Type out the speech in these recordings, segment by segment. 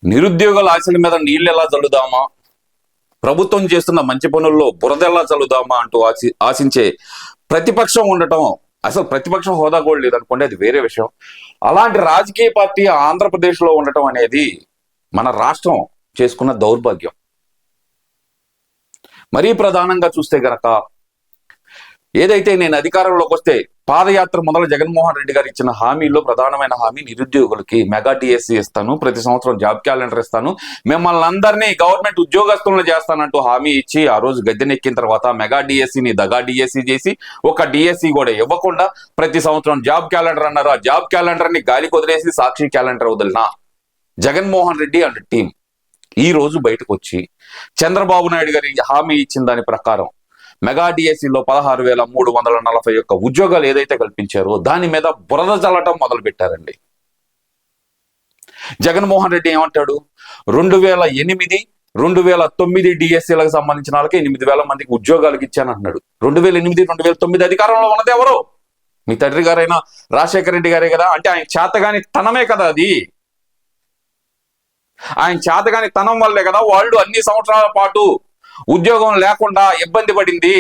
నిరుద్యోగుల ఆశల మీద నీళ్ళు ఎలా చల్లుదామా, ప్రభుత్వం చేస్తున్న మంచి పనుల్లో బురద ఎలా చల్లుదామా అంటూ ఆశించే ప్రతిపక్షం ఉండటం, అసలు ప్రతిపక్ష హోదా కూడా లేదనుకోండి, అది వేరే విషయం. అలాంటి రాజకీయ పార్టీ ఆంధ్రప్రదేశ్లో ఉండటం అనేది మన రాష్ట్రం చేసుకున్న దౌర్భాగ్యం. మరీ ప్రధానంగా చూస్తే గనక, ఏదైతే నేను అధికారంలోకి వస్తే పాదయాత్ర మొదలు జగన్మోహన్ రెడ్డి గారు ఇచ్చిన హామీల్లో ప్రధానమైన హామీ నిరుద్యోగులకి మెగా డిఎస్సి ఇస్తాను, ప్రతి సంవత్సరం జాబ్ క్యాలెండర్ ఇస్తాను, మిమ్మల్ని అందరినీ గవర్నమెంట్ ఉద్యోగస్తులను చేస్తానంటూ హామీ ఇచ్చి ఆ రోజు గద్దెనెక్కిన తర్వాత మెగా డిఎస్సిని దగా డిఎస్సి చేసి ఒక డిఎస్సి కూడా ఇవ్వకుండా ప్రతి సంవత్సరం జాబ్ క్యాలెండర్ అన్నారు. ఆ జాబ్ క్యాలెండర్ ని గాలికి వదిలేసి సాక్షి క్యాలెండర్ వదిలిన జగన్మోహన్ రెడ్డి అండ్ టీం ఈ రోజు బయటకు వచ్చి చంద్రబాబు నాయుడు గారి హామీ ఇచ్చిన దాని ప్రకారం మెగా డిఎస్సిలో 16,341 ఉద్యోగాలు ఏదైతే కల్పించారో దాని మీద బురద చల్లటం మొదలు పెట్టారండి. జగన్మోహన్ రెడ్డి ఏమంటాడు, 2008, 2009 డిఎస్సీలకు సంబంధించిన వాళ్ళకి 8,000 మందికి ఉద్యోగాలకు ఇచ్చానంటున్నాడు. 2008, 2009 అధికారంలో ఉన్నది ఎవరు? మీ తండ్రి గారైనా రాజశేఖర రెడ్డి గారే కదా. అంటే ఆయన చేతగాని తనమే కదా అది. ఆయన చేతగాని తనం వల్లే కదా వాళ్ళు అన్ని సంవత్సరాల పాటు ఉద్యోగం లేకుండా ఇబ్బంది పడింది.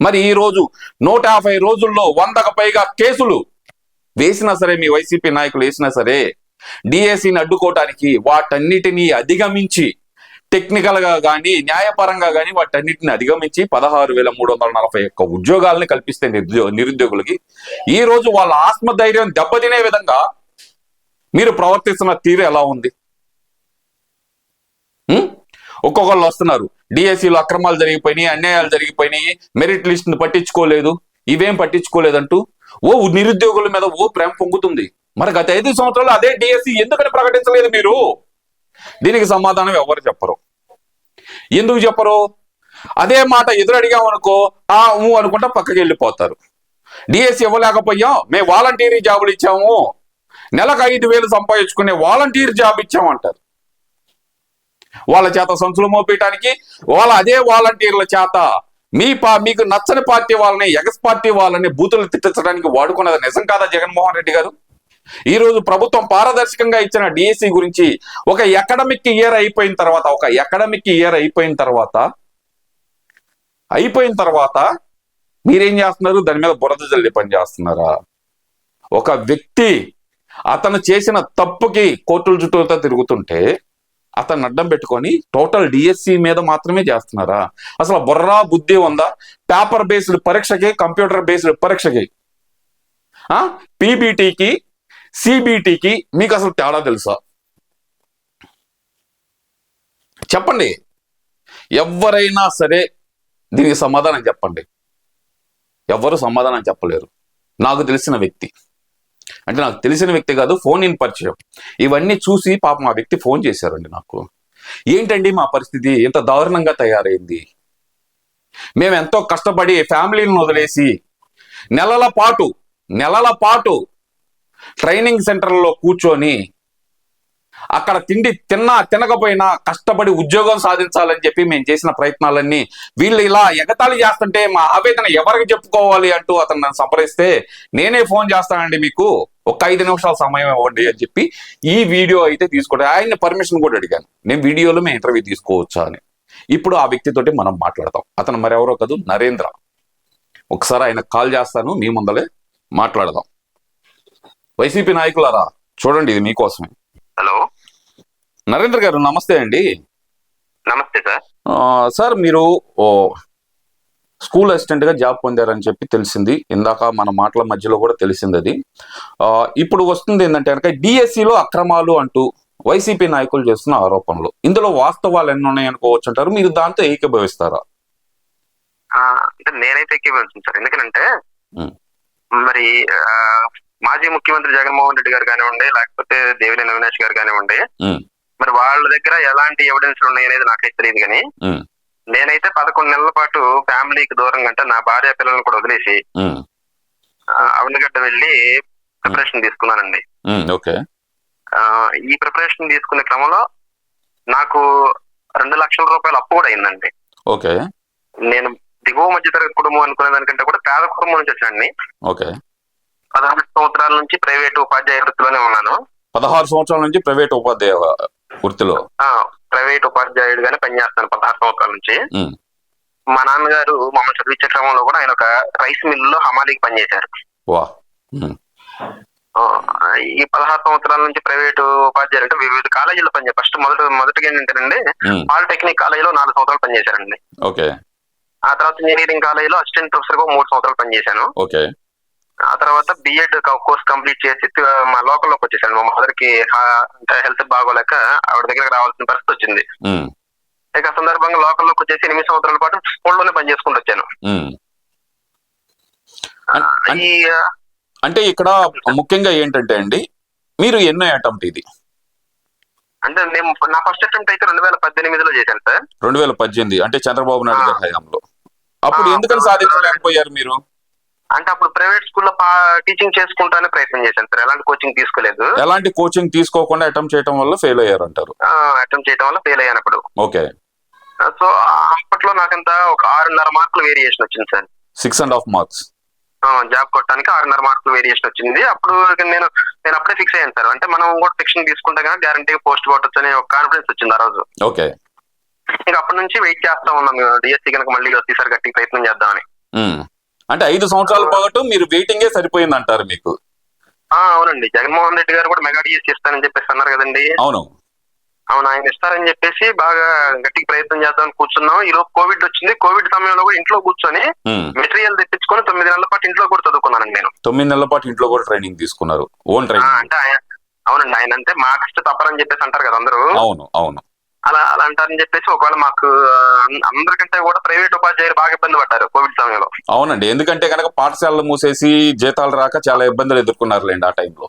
మరి ఈ రోజు 150 రోజుల్లో 100కు పైగా కేసులు వేసినా సరే, మీ వైసీపీ నాయకులు వేసినా సరే, డిఎస్సిని అడ్డుకోవటానికి వాటన్నిటినీ అధిగమించి టెక్నికల్ గా కానీ న్యాయపరంగా కానీ వాటన్నిటిని అధిగమించి 16,341 ఉద్యోగాలని కల్పిస్తే నిరుద్యోగులకి ఈ రోజు వాళ్ళ ఆత్మధైర్యం దెబ్బతినే విధంగా మీరు ప్రవర్తిస్తున్న తీరు ఎలా ఉంది? ఒక్కొక్కళ్ళు వస్తున్నారు, డిఎస్సిలో అక్రమాలు జరిగిపోయినాయి, అన్యాయాలు జరిగిపోయినాయి, మెరిట్ లిస్ట్ ని పట్టించుకోలేదు, ఇవేం పట్టించుకోలేదంటూ నిరుద్యోగుల మీద ప్రేమ పొంగుతుంది. మరి గత 5 సంవత్సరాలు అదే డిఎస్సి ఎందుకని ప్రకటించలేదు మీరు? దీనికి సమాధానం ఎవరు చెప్పరు. ఎందుకు చెప్పరు? అదే మాట ఎదురు అడిగామనుకో అనుకుంటా పక్కకి వెళ్ళిపోతారు. డిఎస్సి ఇవ్వలేకపోయాం, మేము వాలంటీరీ జాబులు ఇచ్చాము, నెలకు 5,000 సంపాదించుకునే వాలంటీర్ జాబ్ ఇచ్చామంటారు. వాళ్ళ చేత సంచులు మోపేయటానికి, అదే వాలంటీర్ల చేత మీకు నచ్చని పార్టీ వాళ్ళని, ఎగస్ పార్టీ వాళ్ళని బూతులు తిట్టించడానికి వాడుకున్నది నిజం కాదా జగన్మోహన్ రెడ్డి గారు? ఈ రోజు ప్రభుత్వం పారదర్శకంగా ఇచ్చిన డిఎస్సి గురించి ఒక అకాడమిక్ ఇయర్ అయిపోయిన తర్వాత మీరేం చేస్తున్నారు? దాని మీద బురద జల్లి పని చేస్తున్నారా? ఒక వ్యక్తి అతను చేసిన తప్పుకి కోర్టుల చుట్టూతో తిరుగుతుంటే అతను అడ్డం పెట్టుకొని టోటల్ డిఎస్సి మీద మాత్రమే చేస్తున్నారా? అసలు బుర్రా బుద్ధి ఉందా? పేపర్ బేస్డ్ పరీక్షకి, కంప్యూటర్ బేస్డ్ పరీక్షకి, పీబీటీకి, సిబిటికి మీకు అసలు తేడా తెలుసా? చెప్పండి. ఎవరైనా సరే దీనికి సమాధానం చెప్పండి. ఎవ్వరు సమాధానం చెప్పలేరు. నాకు తెలిసిన వ్యక్తి, అంటే నాకు తెలిసిన వ్యక్తి కాదు, ఫోన్ ఇన్ పరిచయం, ఇవన్నీ చూసి పాపం ఆ వ్యక్తి ఫోన్ చేశారండి నాకు. ఏంటండి మా పరిస్థితి ఇంత దారుణంగా తయారైంది, మేము ఎంతో కష్టపడి ఫ్యామిలీని వదిలేసి నెలల పాటు ట్రైనింగ్ సెంటర్లో కూర్చొని అక్కడ తిండి తినకపోయినా కష్టపడి ఉద్యోగం సాధించాలని చెప్పి మేము చేసిన ప్రయత్నాలన్నీ వీళ్ళు ఇలా ఎగతాళి చేస్తుంటే మా ఆవేదన ఎవరికి చెప్పుకోవాలి అంటూ అతను నన్ను సంప్రదిస్తే, నేనే ఫోన్ చేస్తానండి, మీకు ఒక 5 నిమిషాల సమయం ఇవ్వండి అని చెప్పి ఈ వీడియో అయితే తీసుకుంటే ఆయన్ని పర్మిషన్ కూడా అడిగాను, నేను వీడియోలో మేము ఇంటర్వ్యూ తీసుకోవచ్చా అని. ఇప్పుడు ఆ వ్యక్తితోటి మనం మాట్లాడతాం. అతను మరెవరో కాదు, నరేంద్ర. ఒకసారి ఆయన కాల్ చేస్తాను, మీ ముందలే మాట్లాడదాం. వైసీపీ నాయకులారా చూడండి, ఇది మీకోసమే. హలో నరేంద్ర గారు, నమస్తే అండి. నమస్తే సార్. సార్, మీరు స్కూల్ అసిస్టెంట్ గా జాబ్ పొందారని చెప్పి తెలిసింది, ఇందాక మన మాటల మధ్యలో కూడా తెలిసింది అది. ఇప్పుడు వస్తుంది ఏంటంటే కనుక డిఎస్సిలో అక్రమాలు అంటూ వైసీపీ నాయకులు చేస్తున్న ఆరోపణలు, ఇందులో వాస్తవాలు ఎన్ని ఉన్నాయనుకోవచ్చు అంటారు, మీరు దాంతో ఏకీభవిస్తారా? అంటే నేనైతే ఏకీభవించాను సార్. ఎందుకంటే మరి మాజీ ముఖ్యమంత్రి జగన్మోహన్ రెడ్డి గారు కానివ్వండి, లేకపోతే దేవినేని అవినాష్ గారు కానివ్వండి, మరి వాళ్ళ దగ్గర ఎలాంటి ఎవిడెన్స్ ఉన్నాయి అనేది నాకైతే తెలియదు. కానీ నేనైతే 11 నెలల పాటు ఫ్యామిలీకి దూరంగా, అంటే నా భార్య పిల్లలను కూడా వదిలేసి అవనిగడ్డ వెళ్ళి ప్రిపరేషన్ తీసుకున్నానండి. ఈ ప్రిపరేషన్ తీసుకునే క్రమంలో నాకు 2 లక్షల రూపాయలు అప్పు కూడా అయిందండి. నేను దిగువ మధ్యతరగతి కుటుంబం అనుకునే దానికంటే కూడా పేద కుటుంబం నుంచి వచ్చానండి. 16 సంవత్సరాల నుంచి ప్రైవేట్ ఉపాధ్యాయ వృత్తిలోనే ఉన్నాను. 16 సంవత్సరాల నుంచి ప్రైవేట్ ఉపాధ్యాయ వృత్తిలో. ప్రైవేట్ ఉపాధ్యాయుడిగానే పనిచేస్తాను 16 సంవత్సరాల నుంచి. ఉమ్, మా నాన్నగారు మమ్మల్ని చదివించే క్రమంలో కూడా ఆయన ఒక రైస్ మిల్ లో హమాలీకి పనిచేశారు. వా. ఉమ్, ఈ 16 సంవత్సరాల నుంచి ప్రైవేటు ఉపాధ్యాయులు అంటే వివిధ కాలేజీలో పనిచేయారు. ఫస్ట్ మొదటిగా ఏంటంటేనండి ఉమ్, పాలిటెక్నిక్ కాలేజీలో 4 సంవత్సరాలు పనిచేశారండి. ఓకే ఆ తర్వాత ఇంజనీరింగ్ కాలేజీలో అసిస్టెంట్ ప్రొఫెసర్ గా 3 సంవత్సరాలు పనిచేశాను. ఓకే. ఆ తర్వాత బిఎడ్ కోర్స్ కంప్లీట్ చేసి మా లోకల్లోకి వచ్చేసాను. మా మదర్ కి అంటే హెల్త్ బాగోలేక ఆవిడ దగ్గరకు రావాల్సిన పరిస్థితి వచ్చింది. ఉమ్, ఇక ఆ సందర్భంగా లోకల్లోకి వచ్చేసి 8 సంవత్సరాల పాటు స్కూల్లోనే పనిచేసుకుంటూ వచ్చాను. ఉమ్. ఈ అంటే ఇక్కడ ముఖ్యంగా ఏంటంటే అండి, మీరు ఎన్నో అటెంప్ట్ ఇది? అంటే నేను నా ఫస్ట్ అటెంప్ట్ అయితే 2018లో చేశాను సార్. 2018 అంటే చంద్రబాబు నాయుడు గారి హయాంలో. అప్పుడు ఎందుకని సాధించలేకపోయారు మీరు? అంటే అప్పుడు ప్రైవేట్ స్కూల్లో టీచింగ్ చేసుకుంటానే ప్రయత్నం చేశాను సార్. ఎలాంటి కోచింగ్ తీసుకోలేదు. ఎలాంటి కోచింగ్ తీసుకోకుండా అటెంప్ట్ చేయడం వల్ల ఫెయిల్ అయ్యారు అంటారు. అటెంప్ట్ చేయడం వల్ల ఫెయిల్ అయ్యాను అప్పుడు. ఓకే. సో అప్పట్లో నాకంత ఒక 6.5 మార్కులు వేరియేషన్ వచ్చింది సార్. 6.5 మార్క్స్. జాబ్ కొట్టడానికి 6.5 మార్కులు వేరియేషన్ వచ్చింది. అప్పుడు నేను అప్పుడే ఫిక్స్ అయ్యాను సార్. అంటే మనం కూడా శిక్షణ తీసుకుంటే కనుక గ్యారంటీ పోస్ట్ కొట్టచ్చు అనే ఒక కాన్ఫిడెన్స్ వచ్చింది ఆ రోజు. ఓకే. ఇంకా అప్పటి నుంచి వెయిట్ చేస్తా ఉన్నాం డిఎస్సి కనుక మళ్ళీ వచ్చేసరి గట్టి ప్రయత్నం చేద్దామని. అంటే 5 సంవత్సరాల పాటు మీరు వెయిటింగే సరిపోయింది అంటారు మీకు? అవునండి. జగన్మోహన్ రెడ్డి గారు కూడా మెగా డిఎస్సి ఇస్తానని చెప్పేసి అన్నారు కదండి. అవును అవును, ఆయన ఇస్తారని చెప్పేసి బాగా గట్టిగా ప్రయత్నం చేద్దామని కూర్చున్నాం. ఈ లోపు కోవిడ్ వచ్చింది. కోవిడ్ సమయంలో కూడా ఇంట్లో కూర్చొని మెటీరియల్ తెప్పించుకొని 9 నెలల పాటు ఇంట్లో కూడా చదువుకున్నానండి నేను. 9 నెలల పాటు ఇంట్లో కూడా ట్రైనింగ్ తీసుకున్నారు? ఓన్ ట్రైనింగ్ అంటే అవునండి. ఆయన అంటే మా కష్ట తప్పరని చెప్పేసి అంటారు కదా అందరూ. అవును అవును. అలా అంటారని చెప్పేసి ఒకవేళ మాకు అందరికంటే కూడా ప్రైవేట్ ఉపాధ్యాయులు బాగా ఇబ్బంది పడ్డారు కోవిడ్ సమయంలో. అవునండి, ఎందుకంటే కనుక పాఠశాలలు మూసేసి జీతాలు రాక చాలా ఇబ్బందులు ఎదుర్కొన్నారులేండి ఆ టైంలో.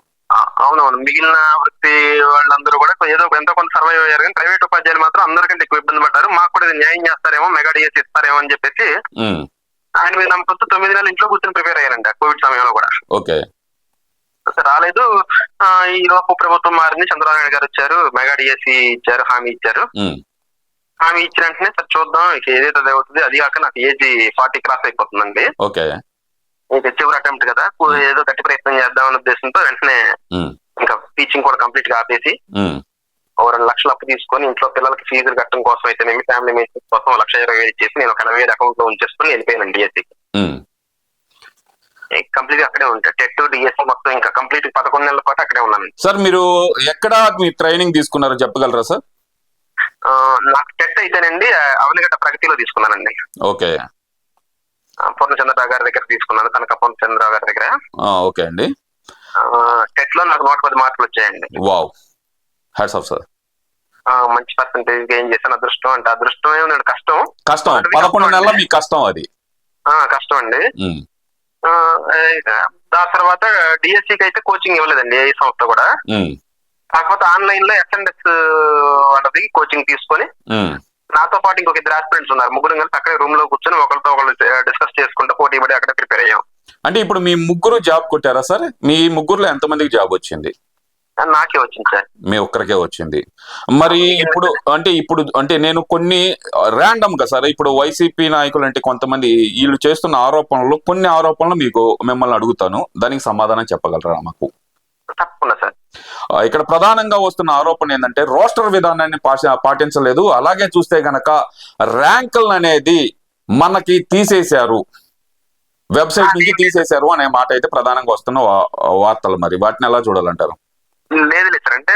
అవునవును. మిగిలిన వృత్తి వాళ్ళందరూ కూడా ఏదో ఎంతో కొంత సర్వైవ్ అయ్యారు, కానీ ప్రైవేట్ ఉపాధ్యాయులు మాత్రం అందరికంటే ఎక్కువ ఇబ్బంది పడ్డారు. మాకు కూడా ఇది న్యాయం చేస్తారేమో, మెగా డిఎస్సి ఇస్తారేమో అని చెప్పేసి ఆయన మీద నమ్మకంతో 9 నెలలు ఇంట్లో కూర్చొని ప్రిపేర్ అయ్యారంట కోవిడ్ సమయంలో కూడా. ఓకే. రాలేదు. ఈ లోపు ప్రభుత్వం మారింది, చంద్రబాబు నాయుడు గారు వచ్చారు, మెగా డిఎస్సి ఇచ్చారు, హామీ ఇచ్చారు. హామీ ఇచ్చిన వెంటనే సార్ చూద్దాం ఇక ఏదైతే అది అవుతుంది. అది కాక నాకు ఏజ్ 40 క్రాస్ అయిపోతుందండి. ఓకే. ఇంకా చివరి అటెంప్ట్ కదా, ఏదో గట్టి ప్రయత్నం చేద్దాం అనే ఉద్దేశంతో వెంటనే ఇంకా టీచింగ్ కూడా కంప్లీట్ గా ఆపేసి 2 లక్షలు అప్పు తీసుకొని ఇంట్లో పిల్లలకి ఫీజులు కట్టడం కోసం అయితేనేమి, ఫ్యామిలీ మెయింటెనెన్స్ కోసం 1,20,000 ఇచ్చేసి నేను ఒక 40,000 అకౌంట్ లో ఉంచేసుకుని వెళ్ళిపోయాను డిఎస్సి. కంప్లీట్ గా అక్కడే ఉంటాయి. టెట్ డిఎస్సి మొత్తం ఇంకా కంప్లీట్ 11 నెలల పాటు అక్కడే ఉన్నాను. సార్ మీరు ఎక్కడ మీ ట్రైనింగ్ తీసుకున్నారో చెప్పగలరా సార్? నాకు టెట్ అయితేనండి అవనిగడ్డ ప్రగతిలో తీసుకున్నానండి. ఓకే. పూర్ణచంద్రరావు గారి దగ్గర తీసుకున్నాను, కనక పూర్ణచంద్రరావు గారి దగ్గర. ఓకే అండి. టెట్ లో నాకు 110 మార్కులు వచ్చాయండి. Wow, hats off sir. మంచి పర్సెంటేజ్ గెయిన్ చేశాను. అదృష్టం అంటే అదృష్టం ఏమన్నాడు, కష్టం 11 నెలల మీ కష్టం అది. కష్టం అండి. దాని తర్వాత డిఎస్సికి అయితే కోచింగ్ ఇవ్వలేదండి ఏ సంస్థ కూడా. కాకపోతే ఆన్లైన్ లో ఎస్ఎన్ఎస్ వాళ్ళది కోచింగ్ తీసుకొని నాతో పాటు ఇంకొక 2 ఆస్పిరెంట్స్ ఉన్నారు. 3 కలిసి అక్కడే రూమ్ లో కూర్చొని ఒకరితో ఒకళ్ళు డిస్కస్ చేసుకుంటూ పోటీ పడి అక్కడ ప్రిపేర్ అయ్యాం. అంటే ఇప్పుడు మీ ముగ్గురు జాబ్ కొట్టారా సార్? మీ ముగ్గురులో ఎంతమందికి జాబ్ వచ్చింది? నాకే వచ్చింది సార్. మీ ఒక్కరికే వచ్చింది. మరి ఇప్పుడు అంటే నేను కొన్ని ర్యాండమ్ గా సార్, ఇప్పుడు వైసీపీ నాయకులు అంటే కొంతమంది వీళ్ళు చేస్తున్న ఆరోపణలు, కొన్ని ఆరోపణలు మిమ్మల్ని అడుగుతాను, దానికి సమాధానం చెప్పగలరా మాకు? తప్పకుండా సార్. ఇక్కడ ప్రధానంగా వస్తున్న ఆరోపణ ఏంటంటే రోస్టర్ విధానాన్ని పాటించలేదు, అలాగే చూస్తే గనక ర్యాంకులు అనేది మనకి తీసేశారు, వెబ్సైట్ నుంచి తీసేశారు అనే మాట అయితే ప్రధానంగా వస్తున్న వార్తలు. మరి వాటిని ఎలా చూడాలంటారు? లేదు సార్, అంటే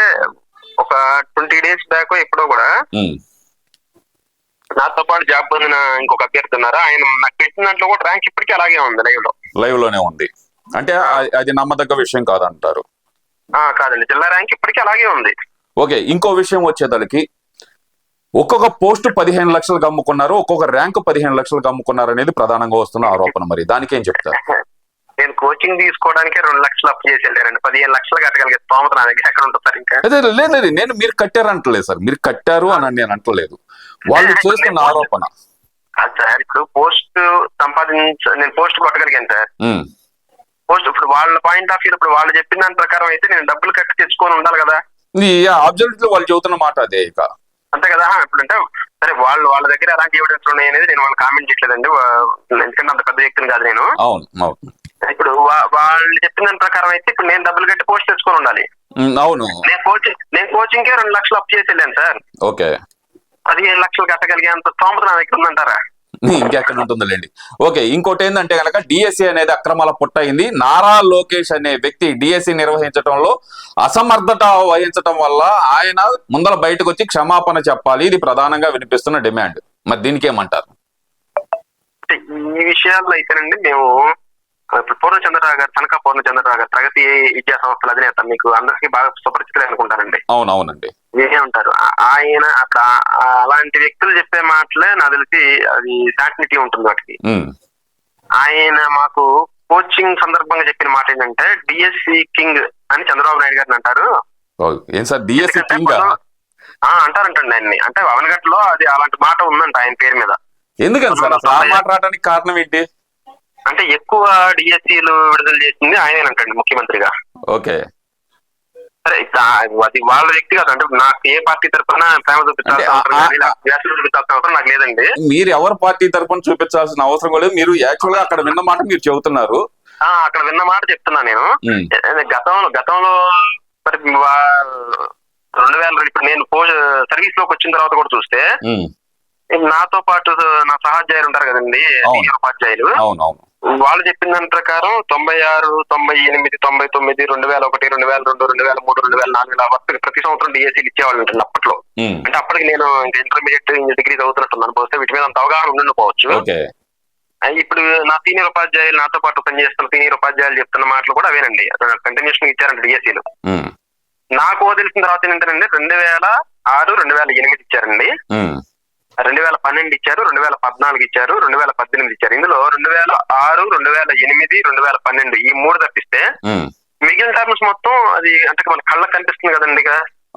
ఒక 20 days బ్యాక్ ఎప్పుడో కూడా నాతో పాటు జాబ్ పొందిన ఇంకొక అభ్యర్థి ఉన్నారు. ఆయన నాకు పెట్టిన దాంట్లో కూడా ర్యాంక్ ఇప్పటికీ అలాగే ఉంది, లైవ్ లోనే ఉంది. అంటే అది నమ్మదగ్గ విషయం కాదంటారు? కాదండి, జిల్లా ర్యాంక్ ఇప్పటికీ అలాగే ఉంది. ఓకే. ఇంకో విషయం వచ్చేదానికి ఒక్కొక్క పోస్ట్ 15 లక్షలకు అమ్ముకున్నారు, ఒక్కొక్క ర్యాంకు 15 లక్షలకు అమ్ముకున్నారు అనేది ప్రధానంగా వస్తున్న ఆరోపణ. మరి దానికి ఏం చెప్తారు? నేను కోచింగ్ తీసుకోవడానికి 2 లక్షలు అప్పు చేసి వెళ్ళారండి. 15 లక్షలు కట్టగలిగే స్తోమత నా దగ్గర ఎక్కడ ఉంటుంది సార్? ఇంకా లేదు, నేను మీరు కట్టారు అంటలేదు సార్, మీరు కట్టారు అని నేను అంటలేదు, వాళ్ళు చేస్తున్న ఆరోపణ. సార్ ఇప్పుడు పోస్ట్ నేను పోస్ట్ కొట్టగలిగాను సార్. పోస్ట్ ఇప్పుడు వాళ్ళ పాయింట్ ఆఫ్ వ్యూ, ఇప్పుడు వాళ్ళు చెప్పిన దాని ప్రకారం అయితే నేను డబ్బులు కట్టి తెచ్చుకొని ఉండాలి కదా. అబ్జల్యూట్లీ వాళ్ళు చెబుతున్న మాట అదే, ఇక అంతే కదా. ఇప్పుడు అంటే సరే వాళ్ళ దగ్గర ఎలాంటి ఎవిడెన్స్ ఉన్నాయి అనేది నేను వాళ్ళు కామెంట్ చేయట్లేదండి, ఎందుకంటే అంత పెద్ద వ్యక్తిని కాదు నేను. అవును. ఇప్పుడు వాళ్ళు చెప్పిన దాని ప్రకారం అయితే ఇప్పుడు నేను డబ్బులు కట్టి పోస్ట్ తెచ్చుకొని ఉండాలి. అవును. నేను కోచింగ్ కే 2 లక్షలు అప్పు చేసి వెళ్ళాను సార్. ఓకే. 15 లక్షలు కట్టగలిగేంత స్తోమత నా దగ్గర ఉందంటారా? ఇంకెక్కడ ఉంటుందిలేండి. ఓకే, ఇంకోటి ఏంటంటే కనుక డిఎస్సి అనేది అక్రమాల పుట్టయింది. నారా లోకేష్ అనే వ్యక్తి డిఎస్సి నిర్వహించడంలో అసమర్థత వహించడం వల్ల ఆయన ముందర బయటకు వచ్చి క్షమాపణ చెప్పాలి. ఇది ప్రధానంగా వినిపిస్తున్న డిమాండ్. మరి దీనికి ఏమంటారు? అంటే ఈ విషయాల్లో అయితేనండి మేము ఇప్పుడు పూర్ణచంద్రరావు గారు, తనకా పూర్ణచంద్రరావు గారు ప్రగతి విద్యా సంస్థల అధినేత మీకు అందరికీ బాగా సుపరిచితులే అనుకుంటారండి. అవునవునండి. ఏమే ఉంటారు ఆయన అక్కడ అలాంటి వ్యక్తులు చెప్పే మాటలే నాకు తెలిసి అది శాంటిటీ ఉంటుంది వాటికి. ఆయన మాకు కోచింగ్ సందర్భంగా చెప్పిన మాట ఏంటంటే డిఎస్సి కింగ్ అని చంద్రబాబు నాయుడు గారిని అంటారు. ఏం సార్ డిఎస్సి కింగ్ అంటారంటండి ఆయన్ని. అంటే అవనగట్లో అది అలాంటి మాట ఉందంట ఆయన పేరు మీద. ఎందుకని సార్ అసలు ఆ మాట రావడానికి కారణం ఏంటి? అంటే ఎక్కువ డిఎస్సీలు విడుదల చేసింది ఆయనేనంటండి ముఖ్యమంత్రిగా. ఓకే. సరే అది వాళ్ళ వ్యక్తిగతం. అంటే నాకు ఏ పార్టీ తరఫున ప్రేమ చూపించాల్సిన అవసరం నాకు లేదండి. మీరు ఎవరి పార్టీ తరఫున చూపించాల్సిన అవసరం లేదు. మీరు యాక్చువల్ గా అక్కడ విన్న మాట మీరు చెబుతున్నారు. అక్కడ విన్న మాట చెప్తున్నా నేను. గతంలో మరి 2000 ఇప్పుడు నేను సర్వీస్ లోకి వచ్చిన తర్వాత కూడా చూస్తే నాతో పాటు నా సహాధ్యాయులు ఉంటారు కదండి, సీనియర్ ఉపాధ్యాయులు, వాళ్ళు చెప్పిన దాని ప్రకారం 96, 98, 99, 2001, 2002, 2003, 2004 వరకు ప్రతి సంవత్సరం డిఎస్సీలు ఇచ్చేవాళ్ళు ఉంటుంది అప్పట్లో. అంటే అప్పటికి నేను ఇంకా ఇంటర్మీడియట్ డిగ్రీ చదువుతున్నట్టు అనుకోవచ్చు, వీటి మీద అంత అవగాహన ఉండకపోవచ్చు. ఇప్పుడు నా సీనియర్ ఉపాధ్యాయులు, నాతో పాటు పనిచేస్తున్న సీనియర్ ఉపాధ్యాయులు చెప్తున్న మాటలు కూడా అవేనండి. కంటిన్యూషన్ ఇచ్చారండి డిఎస్సీలు. నాకు తెలిసిన తర్వాత ఏంటంటే 2006, 2008 ఇచ్చారండి, 2012 ఇచ్చారు, 2014 ఇచ్చారు, 2018 ఇచ్చారు. ఇందులో 2006, 2008, 2012 ఈ 3 తప్పిస్తే మిగిలిన టర్మ్స్ మొత్తం అది అంటే మన కళ్ళకు కనిపిస్తుంది కదండి.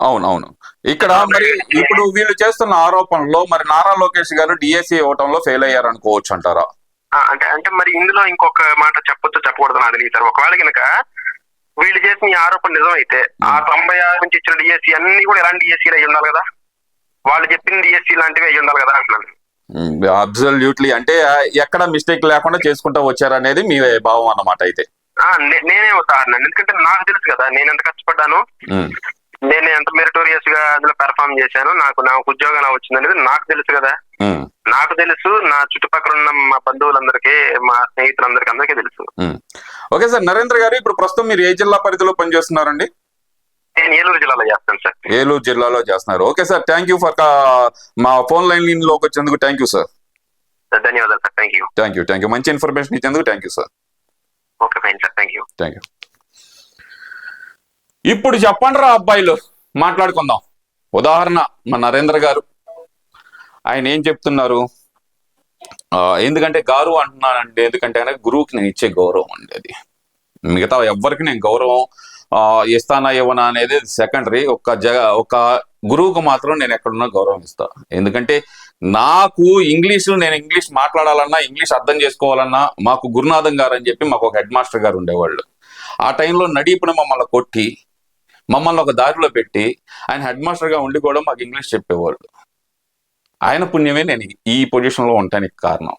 అవునవును. ఇక్కడ మరి ఇప్పుడు వీళ్ళు చేస్తున్న ఆరోపణలో మరి నారా లోకేష్ గారు డిఎస్సి ఇవ్వటంలో ఫెయిల్ అయ్యారు అనుకోవచ్చు అంటారా? అంటే మరి ఇందులో ఇంకొక మాట చెప్పొచ్చు చెప్పకూడదు నాకు తెలియదు సార్. ఒకవేళ కనుక వీళ్ళు చేసిన ఈ ఆరోపణ నిజం అయితే ఆ 96 నుంచి ఇచ్చిన డిఎస్సి అన్ని కూడా ఎలాంటి డిఎస్సీలు అయి ఉండాలి కదా, వాళ్ళు చెప్పిన డిఎస్సీ లాంటివి అయ్యి ఉండాలి కదా అంటున్నాను. అబ్సల్యూట్లీ. అంటే ఎక్కడ మిస్టేక్ లేకుండా చేసుకుంటూ వచ్చారనేది మీ భావం అన్నమాట. అయితే నేనే ఉదాహరణ, ఎందుకంటే నాకు తెలుసు కదా నేను ఎంత కష్టపడ్డాను, నేను ఎంత మెరిటోరియస్ గా అందులో పెర్ఫార్మ్ చేశాను, నాకు ఉద్యోగం వచ్చింది అనేది నాకు తెలుసు కదా. నాకు తెలుసు, నా చుట్టుపక్కల ఉన్న మా బంధువులందరికీ, మా స్నేహితులందరికీ అందరికీ తెలుసు. Okay sir. నరేంద్ర గారు, ఇప్పుడు ప్రస్తుతం మీరు ఏ జిల్లా పరిధిలో పనిచేస్తున్నారండి? నేను ఏలూరు జిల్లాలో చేస్తాను సార్. ఏలూరు జిల్లాలో చేస్తున్నారు. Okay sir, thank you for మా ఫోన్ లైన్ లోకి వచ్చేందుకు. Thank you sir. ధన్యవాదాలు సార్. Thank you. మంచి ఇన్ఫర్మేషన్ ఇచ్చేందుకు thank you sir. Okay fine sir. Thank you. ఇప్పుడు చెప్పండి రా అబ్బాయిలు, మాట్లాడుకుందాం. ఉదాహరణ మా నరేంద్ర గారు, ఆయన ఏం చెప్తున్నారు? ఎందుకంటే గారు అంటున్నానండి, ఎందుకంటే గురువుకి నేను ఇచ్చే గౌరవం అండి. అది మిగతా ఎవ్వరికి నేను గౌరవం ఇస్తానా ఇవ్వనా అనేది సెకండరీ. ఒక గురువుకు మాత్రం నేను ఎక్కడున్నా గౌరవం ఇస్తా. ఎందుకంటే నాకు నేను ఇంగ్లీష్ మాట్లాడాలన్నా, ఇంగ్లీష్ అర్థం చేసుకోవాలన్నా మాకు గురునాథం గారు అని చెప్పి మాకు ఒక హెడ్ మాస్టర్ గారు ఉండేవాళ్ళు. ఆ టైంలో నడిపున మమ్మల్ని కొట్టి మమ్మల్ని ఒక దారిలో పెట్టి ఆయన హెడ్ మాస్టర్ గా ఉండి కూడా మాకు ఇంగ్లీష్ చెప్పేవాళ్ళు. ఆయన పుణ్యమే నేను ఈ పొజిషన్ లో ఉండటానికి కారణం.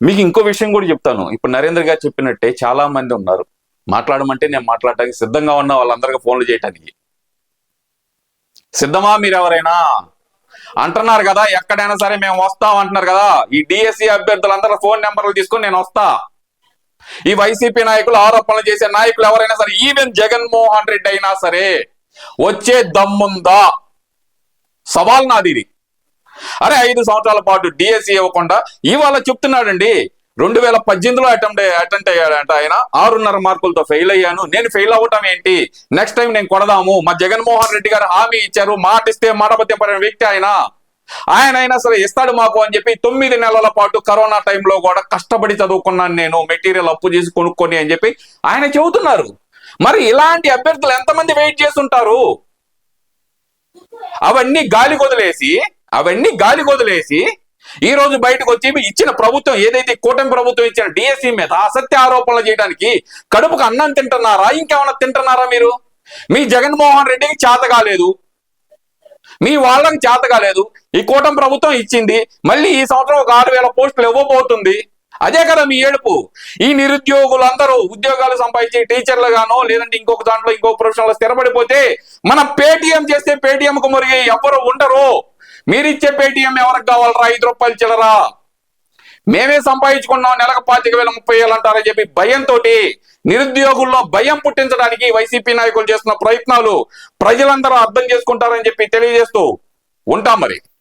మీకు ఇంకో విషయం కూడా చెప్తాను. ఇప్పుడు నరేంద్ర గారు చెప్పినట్టే చాలా మంది ఉన్నారు, మాట్లాడమంటే నేను మాట్లాడటానికి సిద్ధంగా ఉన్న వాళ్ళందరికీ ఫోన్లు చేయటానికి. సిద్ధమా మీరు ఎవరైనా అంటున్నారు కదా, ఎక్కడైనా సరే మేము వస్తాం అంటున్నారు కదా. ఈ డిఎస్సి అభ్యర్థులందరూ ఫోన్ నెంబర్లు తీసుకొని నేను వస్తా. ఈ వైసీపీ నాయకులు, ఆరోపణలు చేసే నాయకులు ఎవరైనా సరే, ఈవెన్ జగన్మోహన్ రెడ్డి అయినా సరే వచ్చే దమ్ముందా? సవాల్ నాది ఇది. అరే 5 సంవత్సరాల పాటు డిఎస్సి ఇవ్వకుండా ఇవాళ చెప్తున్నాడండి. 2018లో అటెంప్ట్ అయ్యాడంట ఆయన. 6.5 మార్కులతో ఫెయిల్ అయ్యాను. నేను ఫెయిల్ అవ్వటం ఏంటి, నెక్స్ట్ టైం నేను కొడదాము. మా జగన్మోహన్ రెడ్డి గారు హామీ ఇచ్చారు, మాట ఇస్తే మాటపత్యం పడిన వ్యక్తి ఆయన అయినా సరే ఇస్తాడు మాకు అని చెప్పి 9 నెలల పాటు కరోనా టైంలో కూడా కష్టపడి చదువుకున్నాను నేను, మెటీరియల్ అప్పు చేసి కొనుక్కొని అని చెప్పి ఆయన చెబుతున్నారు. మరి ఇలాంటి అభ్యర్థులు ఎంతమంది వెయిట్ చేస్తుంటారు? అవన్నీ గాలి వదిలేసి ఈ రోజు బయటకు వచ్చి ఇచ్చిన ప్రభుత్వం ఏదైతే కూటమి ప్రభుత్వం ఇచ్చిన డిఎస్సి మీద అసత్య ఆరోపణలు చేయడానికి కడుపుకు అన్నం తింటున్నారా, ఇంకేమన్నా తింటున్నారా మీరు? మీ జగన్మోహన్ రెడ్డికి చేత కాలేదు, మీ వాళ్ళకి చేత కాలేదు. ఈ కూటమి ప్రభుత్వం ఇచ్చింది, మళ్ళీ ఈ సంవత్సరం ఒక 6,000 పోస్టులు ఇవ్వబోతుంది. అదే కదా మీ ఏడుపు. ఈ నిరుద్యోగులందరూ ఉద్యోగాలు సంపాదించి టీచర్లు గానో లేదంటే ఇంకొక దాంట్లో ఇంకొక ప్రొఫెషన్ లో స్థిరపడిపోతే మనం పేటిఎం చేస్తే పేటిఎం కు మురిగి ఎవరు ఉండరు. మీరిచ్చే పేటిఎం ఎవరికి కావాలరా? 5 రూపాయలు చిల్లరా. మేమే సంపాదించుకున్నాం, నెలకు 25,000 30,000 అంటారని చెప్పి భయంతో నిరుద్యోగుల్లో భయం పుట్టించడానికి వైసీపీ నాయకులు చేస్తున్న ప్రయత్నాలు ప్రజలందరూ అర్థం చేసుకుంటారని చెప్పి తెలియజేస్తూ ఉంటాం మరి.